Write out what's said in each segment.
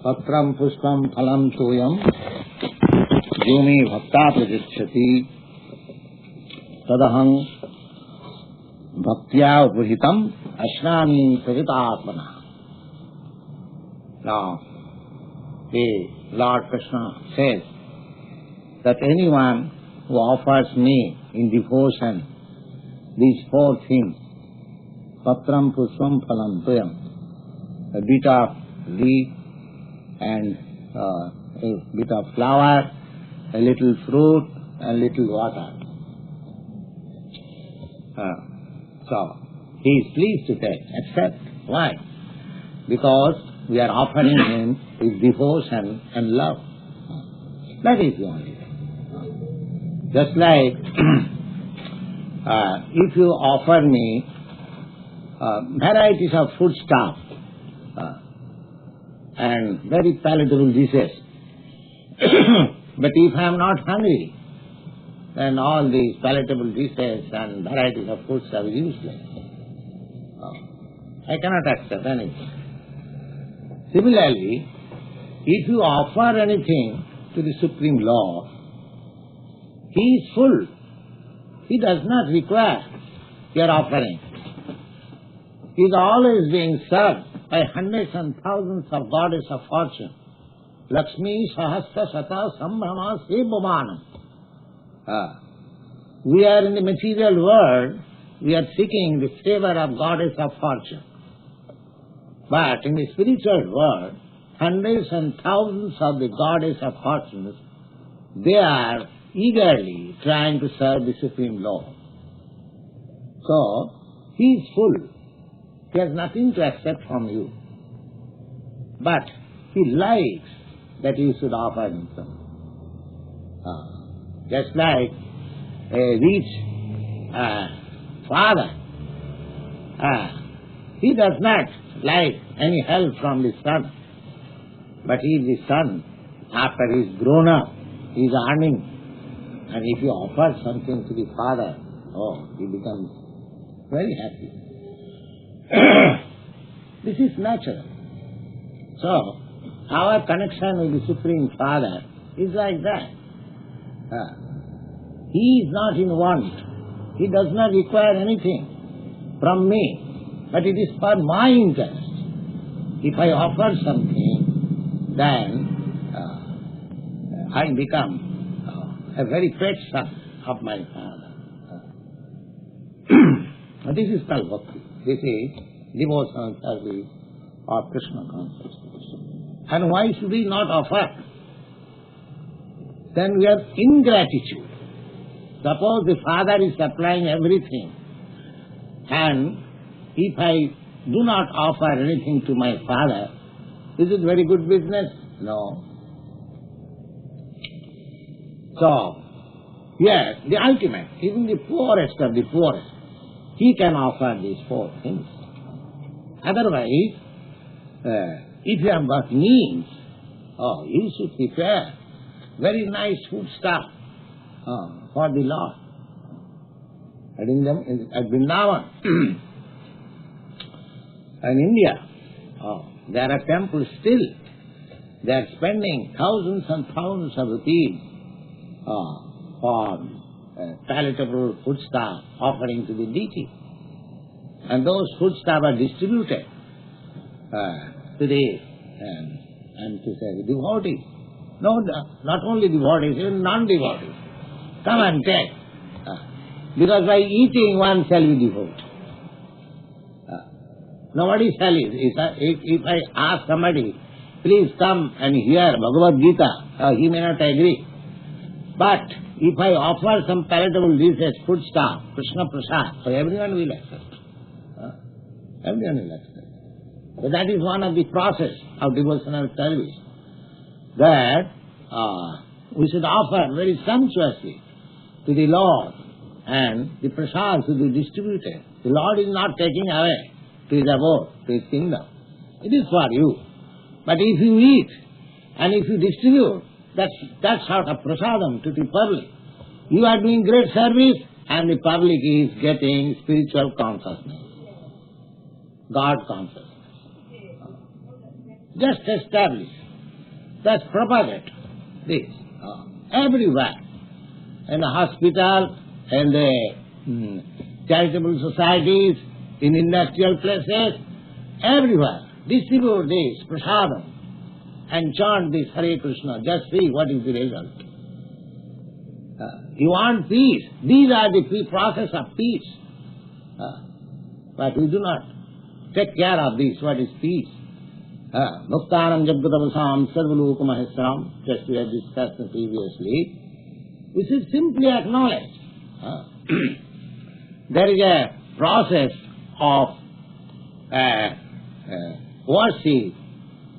Patram pushpam phalam toyam yome bhakta prajachyati tadaham bhaktya upahitam ashrami paritatmana. Now, the Lord Krishna says that anyone who offers me in devotion these four things, patram pushpam phalam toyam, a bit of leaf and a bit of flower, a little fruit, and little water. So, he is pleased to take, accept. Why? Because we are offering him with devotion and love. That is the only thing. Just like if you offer me varieties of foodstuff and very palatable dishes, but if I am not hungry, then all these palatable dishes and varieties of foodstuff is useless. I cannot accept anything. Similarly, if you offer anything to the Supreme Lord, He is full. He does not require your offering. He is always being served by hundreds and thousands of goddesses of fortune. Lakshmi Sahasra Sata Sambhrama Sebhamanam. We are in the material world, we are seeking the favor of goddess of fortune. But in the spiritual world, hundreds and thousands of the goddess of fortunes, they are eagerly trying to serve the Supreme Lord. So, He is full. He has nothing to accept from you. But He likes that you should offer Him something. Just like a rich father, he does not like any help from the son. But if the son, after he is grown up, he is earning, and if you offer something to the father, he becomes very happy. This is natural. So, our connection with the Supreme Father is like that. He is not in want. He does not require anything from me, but it is for my interest. If I offer something, then I become a very pet son of my Father. This is called bhakti. This is devotional service of Krishna Consciousness. And why should we not offer? Then we have ingratitude. Suppose the Father is supplying everything, and if I do not offer anything to my Father, is it very good business? No. So, yes, the ultimate, even the poorest of the poorest, he can offer these four things. Otherwise, if you have got means, you should prepare very nice food stuff for the Lord. At Vrindavan, in India, there are temples still. They are spending thousands and thousands of rupees for palatable foodstuff offering to the deity. And those foodstuff are distributed to the devotees. No, not only devotees, even non-devotees. Come and take. Because by eating one shall be devoted. Nobody shall eat. If I ask somebody, please come and hear Bhagavad-gītā, he may not agree. But if I offer some palatable dishes, foodstuff, Krishna Prasad, so everyone will accept. Everyone will accept. So that is one of the process of devotional service, that we should offer very sumptuously to the Lord, and the prasad should be distributed. The Lord is not taking away to His abode, to His kingdom. It is for you. But if you eat and if you distribute that sort of prasadam to the public, you are doing great service, and the public is getting spiritual consciousness, God consciousness. Just establish Let's propagate this everywhere. In the hospital, in the charitable societies, in industrial places, everywhere. Distribute this prasadam and chant this Hare Krishna. Just see what is the result. You want peace. These are the process of peace. But we do not take care of this. What is peace? Muktanam Jaggadavasam Sarvalokamahisram, just we have discussed previously. We should simply acknowledge there is a process of worship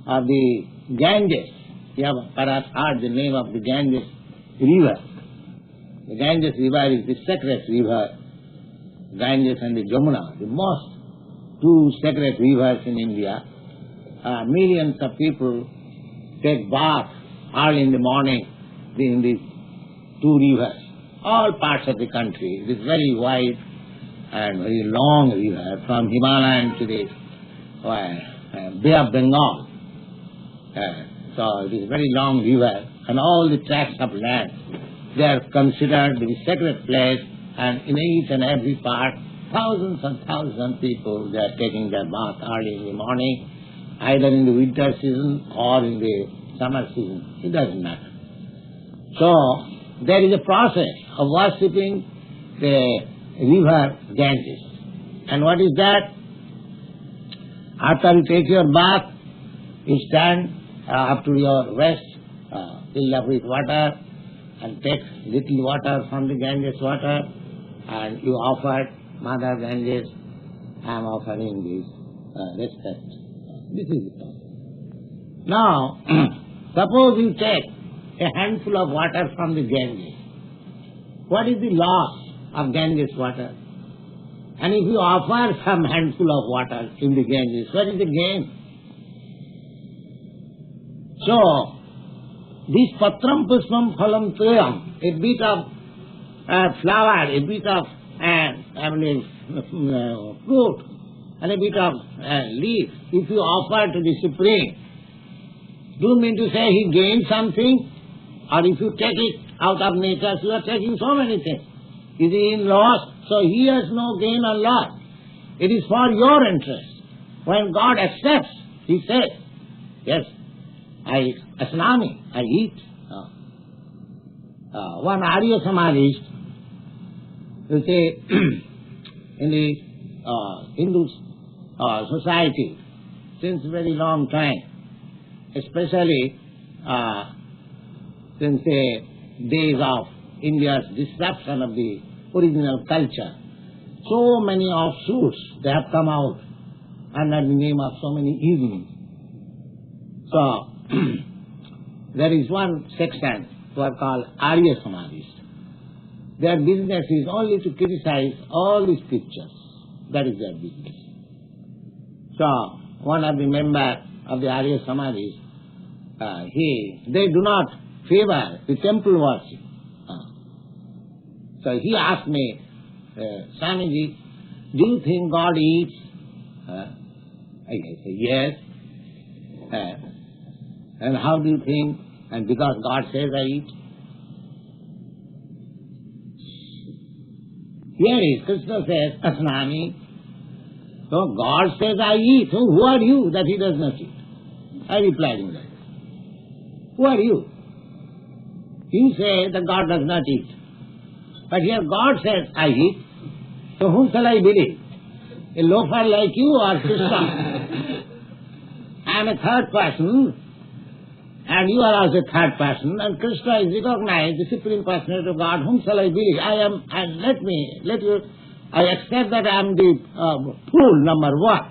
of the Ganges. You have perhaps heard the name of the Ganges river. The Ganges river is the sacred river. Ganges and the Jamuna, the most two sacred rivers in India. Millions of people take bath early in the morning in these two rivers. All parts of the country. It is very wide and very long river from Himalayan to the Bay of Bengal. So it is a very long river, and all the tracts of land, they are considered to be sacred place, and in each and every part, thousands and thousands of people, they are taking their bath early in the morning, either in the winter season or in the summer season. It doesn't matter. So there is a process of worshipping the river Ganges. And what is that? After you take your bath, you stand up to your waist, filled up with water, and take little water from the Ganges water, and you offer, Mother Ganges, I am offering this respect. This is the problem. Now, suppose you take a handful of water from the Ganges. What is the loss of Ganges water? And if you offer some handful of water in the Ganges, what is the gain? So, this patram pushpam phalam tuyam, a bit of flower, a bit of fruit, and a bit of leaf, if you offer to the Supreme, do you mean to say he gains something? Or if you take it out of nature, you are taking so many things. Is he in loss? So he has no gain or loss. It is for your interest. When God accepts, he says, yes, asnami, I eat. One Arya Samadhist, you say, in the Hindu society, since very long time, especially since the days of India's disruption of the original culture, so many offshoots, they have come out under the name of so many evenings. So, there is one section who are called Arya Samadhists. Their business is only to criticize all the scriptures. That is their business. So, one of the members of the Arya Samadhists, they do not favor the temple worship. So he asked me, Swamiji, do you think God eats? I say, yes. And how do you think? And because God says I eat. Here is, Krishna says, asnami. So God says I eat. So who are you that he does not eat? I replied in that. Who are you? You say that God does not eat. But here God says, I eat. So whom shall I believe? A loafer like you or Krishna? I am a third person, and you are also a third person, and Krishna is recognized, the Supreme Personality of God. Whom shall I believe? I accept that I am the fool, number one.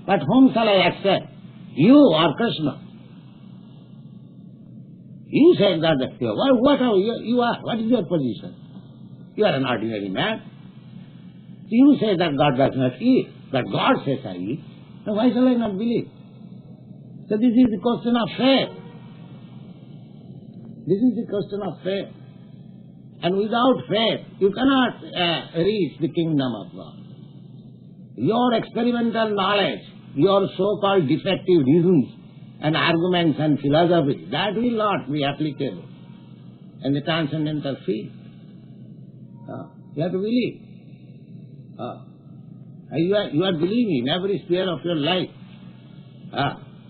But whom shall I accept? You or Krishna? You said that what are you are? What is your position? You are an ordinary man. You say that God does not eat, but God says I eat. So why shall I not believe? So this is the question of faith. This is the question of faith. And without faith, you cannot reach the kingdom of God. Your experimental knowledge, your so-called defective reasons, and arguments and philosophy, that will not be applicable in the transcendental field. You have to believe. You are believing in every sphere of your life.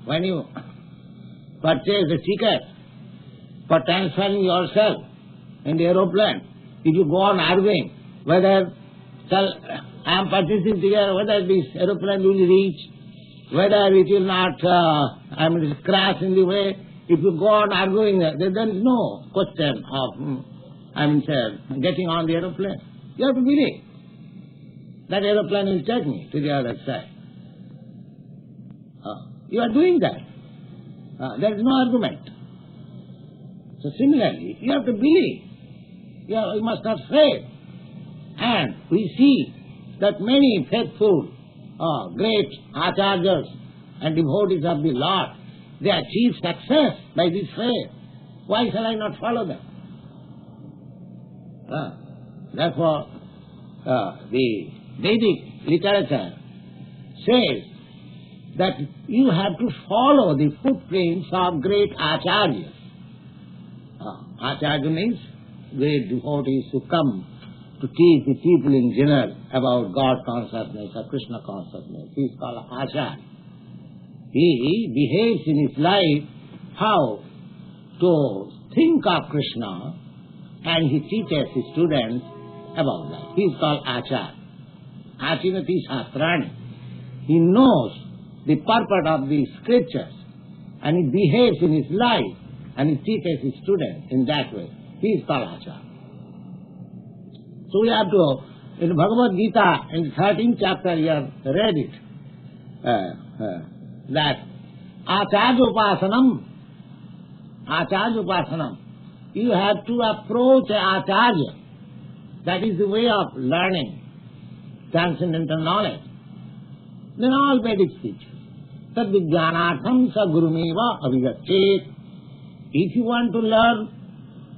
When you purchase a ticket for transferring yourself in the aeroplane, if you go on arguing whether I am purchasing ticket, whether this aeroplane will reach, whether it will not crash in the way, if you go on arguing, there is no question of getting on the aeroplane. You have to believe that aeroplane will take me to the other side. You are doing that. There is no argument. So similarly, you have to believe. You must have faith. And we see that many faithful, great acharyas and devotees of the Lord, they achieve success by this faith. Why shall I not follow them? Therefore, the Vedic literature says that you have to follow the footprints of great acharyas. Acharya means great devotees who come to teach the people in general about God consciousness or Krishna consciousness. He is called Acharya. He behaves in his life how to think of Krishna, and he teaches his students about that. He is called Acharya. Achinati Shastrani. He knows the purport of the scriptures, and he behaves in his life, and he teaches his students in that way. He is called Acharya. So we have to, in Bhagavad Gita, in the 13th chapter, you have read it, that Acharya Upasanam, you have to approach Acharya. That is the way of learning transcendental knowledge. Then all Vedic teachers. Tad vijnanatham sa gurumeva avigachet. If you want to learn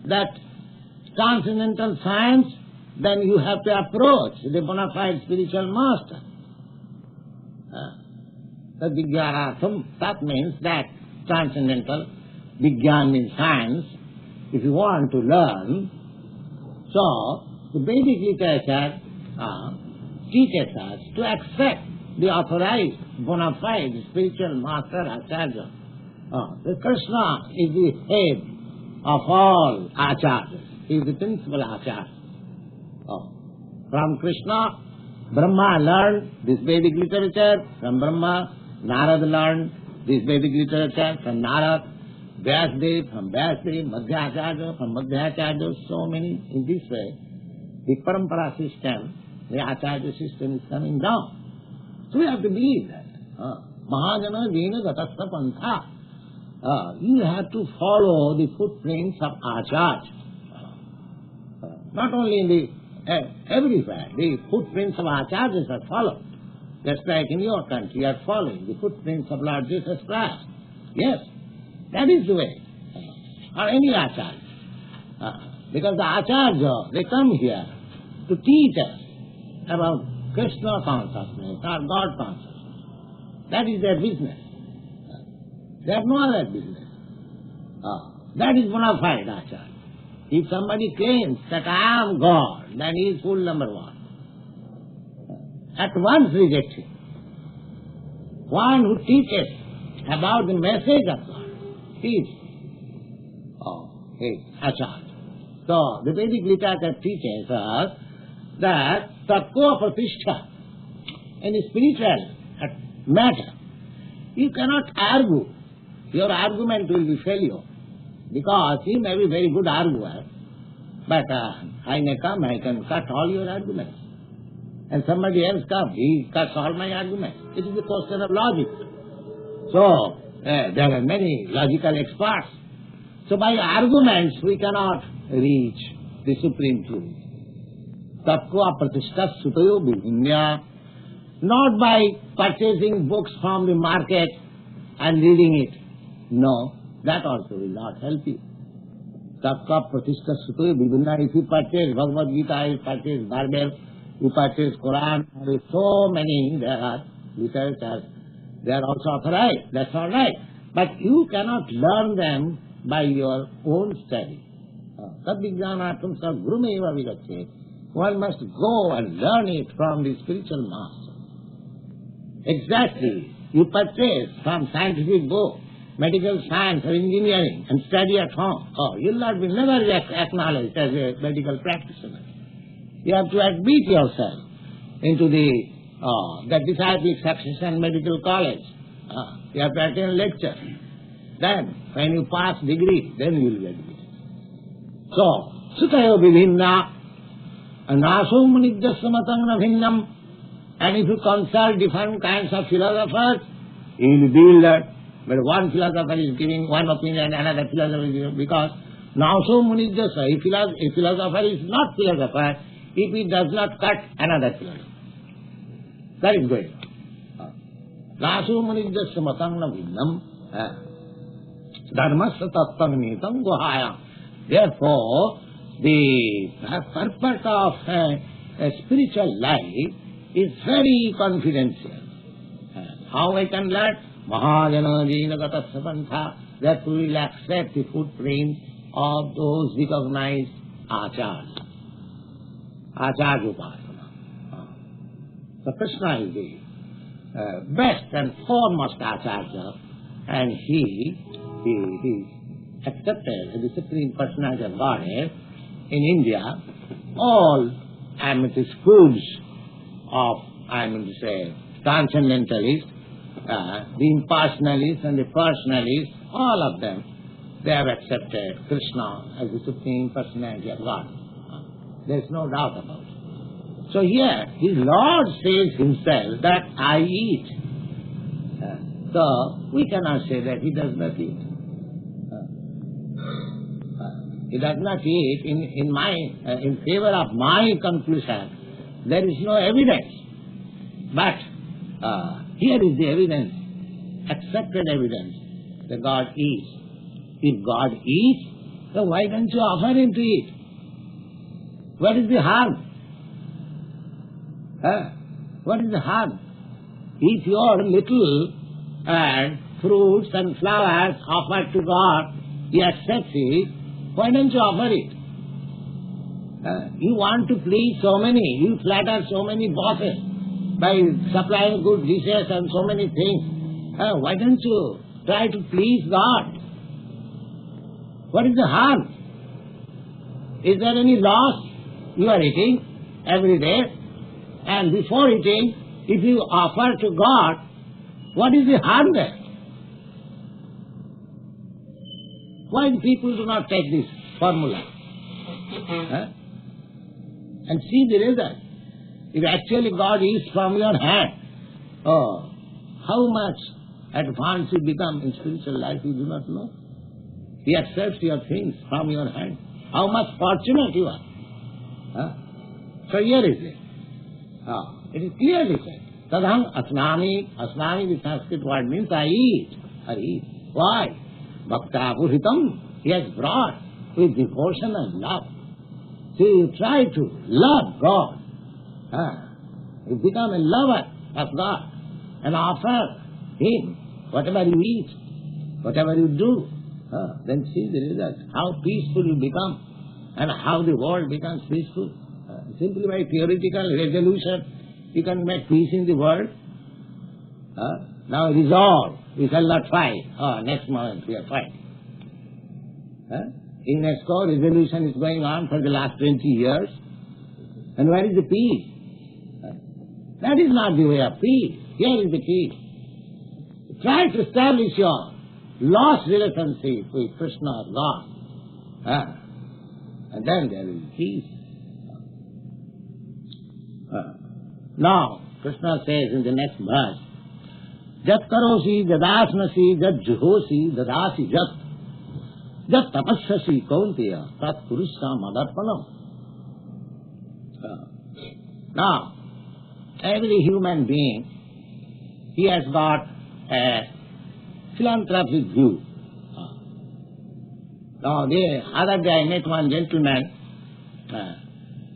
that transcendental science, then you have to approach the bona fide spiritual master. Tad vijnanatham, that means that transcendental, Vigyan means science, if you want to learn. So, the Vedic literature teaches us to accept the authorized, bona fide spiritual master Acharya. The Krishna is the head of all Acharyas. He is the principal Acharya. From Krishna, Brahma learned this Vedic literature. From Brahma, Narada learned this Vedic literature. From Narada, Vyasadeva, from Vyasadeva, Madhyacharya, from Madhyacharya, so many. In this way, the parampara system, the Acharya system is coming down. So we have to believe that. Mahajana Vena Gatasta Pantha. You have to follow the footprints of Acharya. Not only in the everywhere, the footprints of Acharyas are followed. Just like in your country, you are following the footprints of Lord Jesus Christ. Yes, that is the way. Or any Acharya. Because the Acharya, they come here to teach us about Krishna consciousness or God consciousness. That is their business. They have no other business. That is bona fide Acharya. If somebody claims that I am God, then he is fool number one. At once reject him. One who teaches about the message of God, he is Acharya. So, the Vedic literature teaches us that Tatva Pratishtha in the spiritual matter, you cannot argue. Your argument will be failure. Because he may be very good arguer, but I may come, I can cut all your arguments. And somebody else comes, he cuts all my arguments. It is a question of logic. So, there are many logical experts. So by arguments we cannot reach the supreme truth. Tattva pratishtha sutayo vivinya. Not by purchasing books from the market and reading it. No, that also will not help you. Tattva pratishtha sutayo vivinya. If you purchase Bhagavad Gita, you purchase Bible, you purchase Quran, there are so many, there are literatures, they are also authorized, that's all right. But you cannot learn them by your own study. Tad-vijnanaर्थं sadgurumeva vigaccheti. One must go and learn it from the spiritual master. Exactly. You purchase some scientific book, medical science or engineering, and study at home. You'll not be never acknowledged as a medical practitioner. You have to admit yourself into the disciplic succession medical college. You have to attend lecture. Then, when you pass degree, then you will get it. So, sutayo vivinna, naso munidhyasya matang bhinnam. And if you consult different kinds of philosophers, you will feel that but one philosopher is giving one opinion, another philosopher is giving, because naso munidhyasya, a philosopher is not philosopher if he does not cut another philosopher. That is going on. Naso munidhyasya matang bhinnam. Dharmasya tattam nitam guhayam. Therefore, the purpose of a spiritual life is very confidential. How I can learn? Mahajana jina gatasya pantha. That we will accept the footprint of those recognized acharyas. Acharya upasana. So Krishna is the best and foremost acharya, and he accepted as the Supreme Personality of Godhead. In India, all schools of, transcendentalists, the impersonalists and the personalists, all of them, they have accepted Krishna as the Supreme Personality of God. There is no doubt about it. So here, his Lord says himself that I eat. So we cannot say that he does not eat. He does not eat in favor of my conclusion. There is no evidence. But here is the evidence, accepted evidence, that God eats. If God eats, then why don't you offer him to eat? What is the harm? What is the harm? If your little fruits and flowers offered to God, he accepts it, why don't you offer it? You want to please so many, you flatter so many bosses by supplying good dishes and so many things. Why don't you try to please God? What is the harm? Is there any loss? You are eating every day, and before eating, if you offer to God, what is the harm there? Why people do not take this formula? And see the result. If actually God eats from your hand, how much advanced you become in spiritual life you do not know. He accepts your things from your hand. How much fortunate you are. So here is it. It is clearly said. Tadham asnami. Asnami, the Sanskrit word means I eat. I eat. Why? Bhaktivedanta, he has brought with devotion and love. So you try to love God. You become a lover of God and offer him whatever you eat, whatever you do. Then see the result, how peaceful you become and how the world becomes peaceful. Simply by theoretical resolution, you can make peace in the world. Now resolve, we shall not fight. Next moment we are fighting. UNESCO resolution is going on for the last 20 years. And where is the peace? That is not the way of peace. Here is the peace. Try to establish your lost relationship with Krishna or God. And then there will be peace. Now, Krishna says in the next verse, Jat karosi jadasnasi jat juhosi dadasi jat jat tapassasi kaunteya tat kurusha madarpanam. Now, every human being, he has got a philanthropic view. Now, the other day I met one gentleman,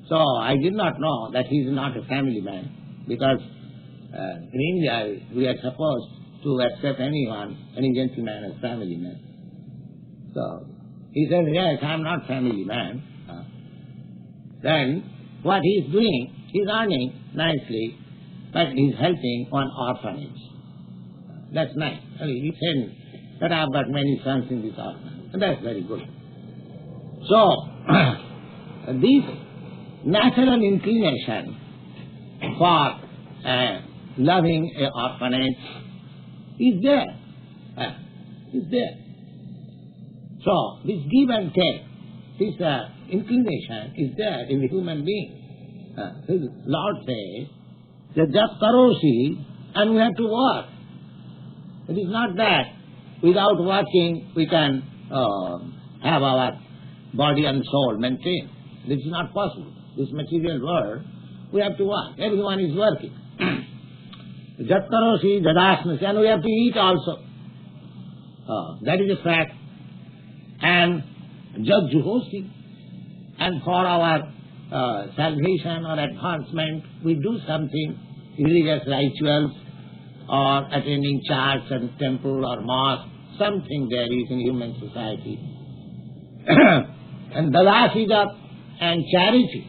so I did not know that he is not a family man, because in India we are supposed to accept anyone, any gentleman as family man. So, he says, yes, I am not family man. Then, what he is doing, he is earning nicely, but he is helping one orphanage. That's nice. He said that I have got many sons in this orphanage. And that's very good. So, this natural inclination for loving an orphanage is there. Is there. So, this give and take, this inclination is there in the human being. The Lord says that just karosi and we have to work. It is not that without working we can have our body and soul maintained. This is not possible. This material world, we have to work. Everyone is working. Jat karosi, jadasnasi, and we have to eat also. That is a fact. And jat juhosi, and for our salvation or advancement, we do something, religious rituals, or attending church and temple or mosque, something there is in human society. And dadasija and charity.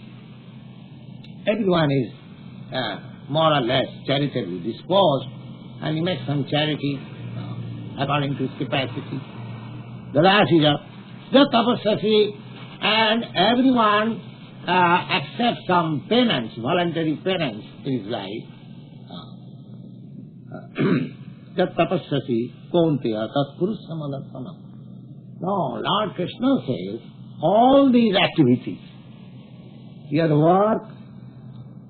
Everyone is more or less charitably disposed, and he makes some charity according to his capacity. Dadasija, the tapasasi, and everyone accepts some penance, voluntary penance in his life. Tat tapasasi konteya tat purushamalasana. No, Lord Krishna says, all these activities, your work,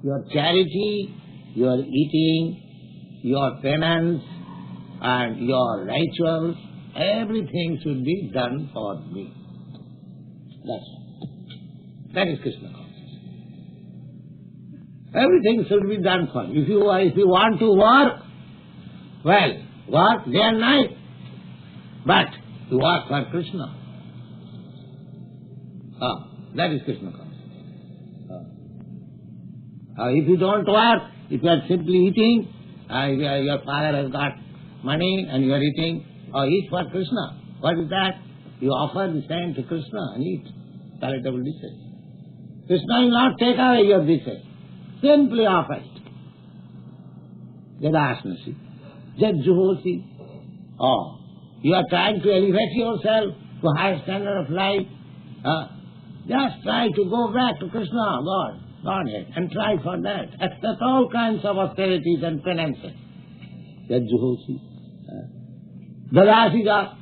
your charity, your eating, your penance, and your rituals, everything should be done for me. That's all. That is Krishna consciousness. Everything should be done for you. If you want to work, well, work day and night, but you work for Krishna. That is Krishna consciousness. If you don't work, if you are simply eating, your father has got money and you are eating, eat for Krishna. What is that? You offer the same to Krishna and eat palatable dishes. Krishna will not take away your dishes. Simply offer it. Jadasnasi. Jadjuhosi. You are trying to elevate yourself to higher standard of life. Just try to go back to Krishna, Godhead, and try for that. Accept all kinds of austerities and penances. Jadjuhosi. Dadasija.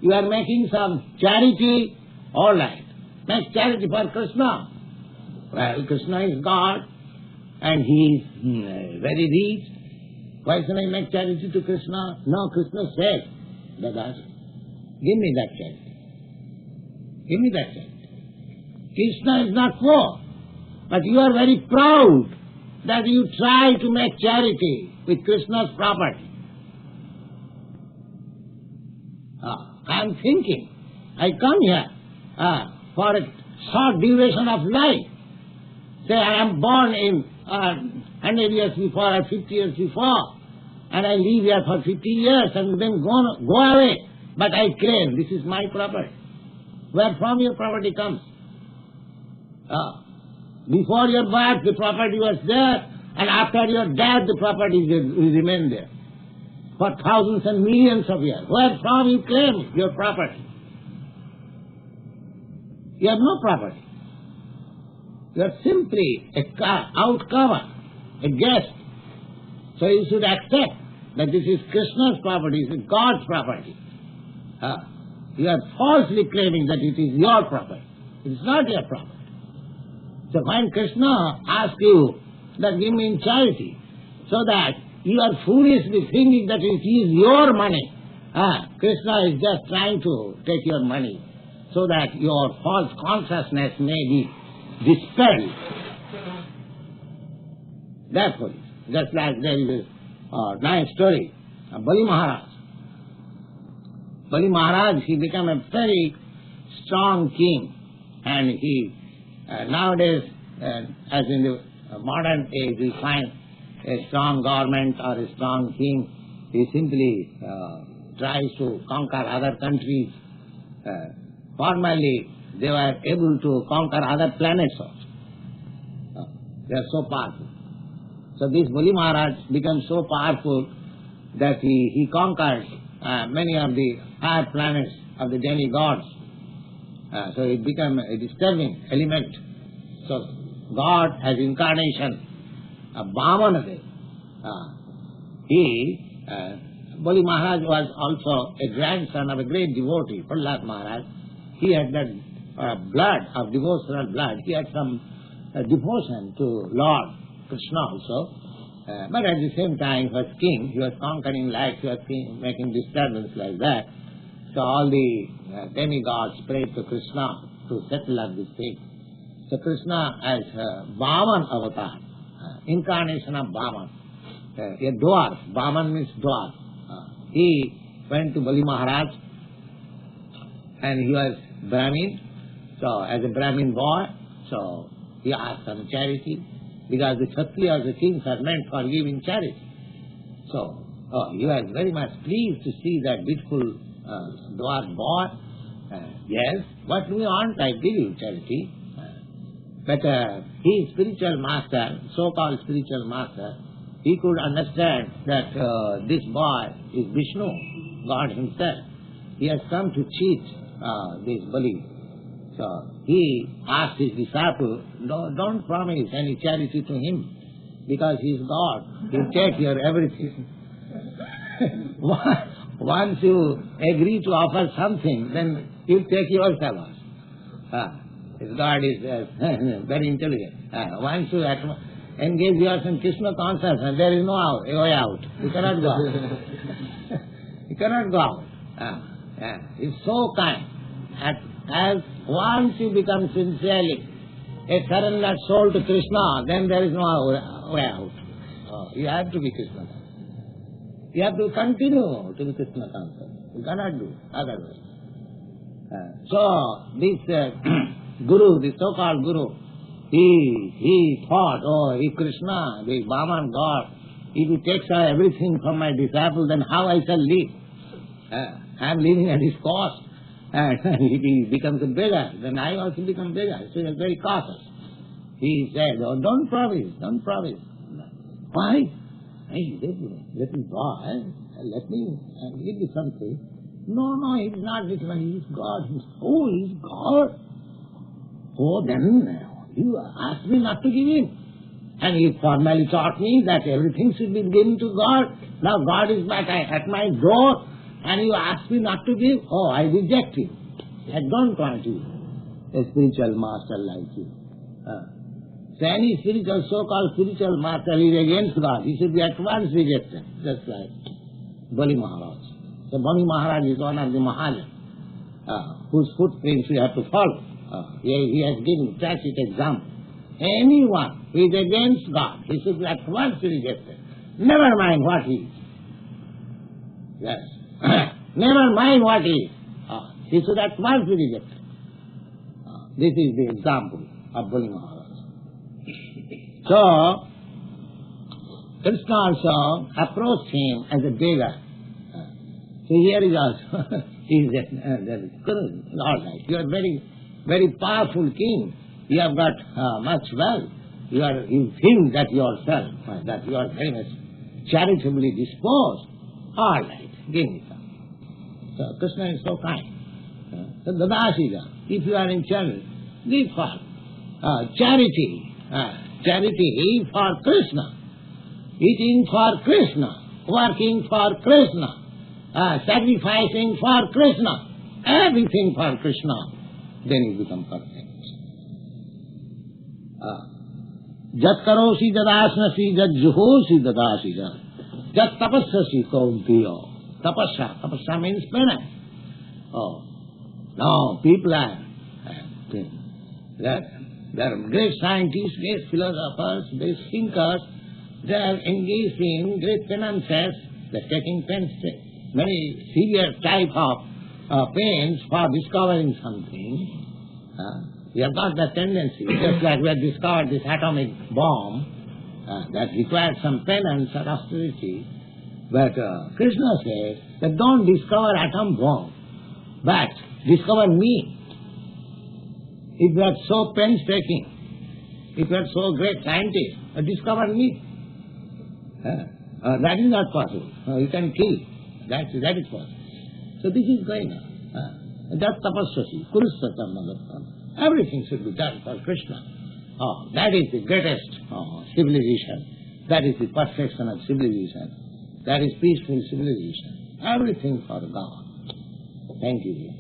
You are making some charity, all right. Make charity for Krishna. Well, Krishna is God, and he is very rich. Why should I make charity to Krishna? No, Krishna said, Dadasija, give me that charity. Give me that charity. Krishna is not poor, but you are very proud that you try to make charity with Krishna's property. I am thinking, I come here for a short duration of life. Say I am born in 100 years before or 50 years before, and I live here for 50 years and then go away. But I claim this is my property. Where from your property comes? Before your birth the property was there, and after your death the property will remain there for thousands and millions of years. Where from you claim your property? You have no property. You are simply a outcomer, a guest. So you should accept that this is Krishna's property, this is God's property. You are falsely claiming that it is your property. It is not your property. So when Krishna asks you that give me in charity, so that you are foolishly thinking that it is your money. Krishna is just trying to take your money so that your false consciousness may be dispelled. Therefore, just like there is a nice story of Bali Maharaj. Bali Maharaj, he became a very strong king, and he nowadays, as in the modern age, we find a strong government or a strong king, He simply tries to conquer other countries. Formerly, they were able to conquer other planets also. They are so powerful. So this Bali Maharaj became so powerful that he conquered many of the higher planets of the demigods. So it became a disturbing element. So God has incarnation, Vamana Dev. Bali Maharaj was also a grandson of a great devotee, Prahlad Maharaj. He had that blood of devotional blood. He had some devotion to Lord Krishna also. But at the same time, he was king. He was conquering life. He was making disturbance like that. So all the demigods prayed to Krishna to settle up this thing. So Krishna as Vaman avatar, incarnation of Vaman, a dwarf. Vaman means dwarf. He went to Bali Maharaj and he was Brahmin. So as a Brahmin boy, so he asked some charity because the Kshatriyas, the kings, are meant for giving charity. So he was very much pleased to see that beautiful dwarf boy. Yes, what do you want? I give you charity. But his spiritual master, so-called spiritual master, he could understand that this boy is Vishnu, God himself. He has come to cheat this Bali. So he asked his disciple, don't promise any charity to him, because he is God. He'll take your everything. Once you agree to offer something, then he'll take yourself also. His God is very intelligent. Once you engage yourself in Krishna consciousness, there is no way out. You cannot go out. You cannot go out. He's so kind. As once you become sincerely a surrendered soul to Krishna, then there is no way out. You have to be Krishna. You have to continue to be Krishna conscious. You cannot do otherwise. So this Guru, the so-called Guru, he thought, if Krishna, the Vaman God, if he takes away everything from my disciple, then how I shall live? I am living at his cost. And if he becomes a beggar, then I also become beggar. So he was very cautious. He said, don't promise. Why? Hey, let me go. Let me give you something. No, he's not this one. He's God. He's God. Then you asked me not to give him. And he formally taught me that everything should be given to God. Now God is back at my door, and you ask me not to give. I reject him. I don't want you, a spiritual master like you. So any so-called spiritual master is against God. He should be at once rejected, just like Bali Maharaj. So Bali Maharaj is one of the Mahajans whose footprints we have to follow. He has given tacit example. Anyone who is against God, he should be at once rejected. Never mind what he is. Yes. Never mind what he is. He should at once be rejected. This is the example of Bali Maharaj. So, Krishna also approached him as a beggar. So here is also, all right, you are very, very powerful king. You have got much wealth. You think that yourself, that you are very much charitably disposed. All right, give me some. So Krishna is so kind. So Dadashiga, if you are in charity, give for charity. Charity for Krishna. Eating for Krishna. Working for Krishna. Sacrificing for Krishna. Everything for Krishna. Then you become perfect. Jat karosi dadasnasi, jat juhosi dadashiga, jat tapassasi kauntiyo. Tapasya means penance. Now people are great scientists, great philosophers, great thinkers. They are engaged in great penances. They are taking very severe type of pains for discovering something. We have got that tendency, just like we have discovered this atomic bomb that requires some penance or austerity. But Krishna says that don't discover atom bomb, but discover me. If you are so painstaking, if you are so great scientist, discover me. That is not possible. You can kill. That is possible. So this is going on. That's tapasvasi, kurusatam magatam. Everything should be done for Krishna. That is the greatest civilization. That is the perfection of civilization. That is peaceful civilization. Everything for God. Thank you.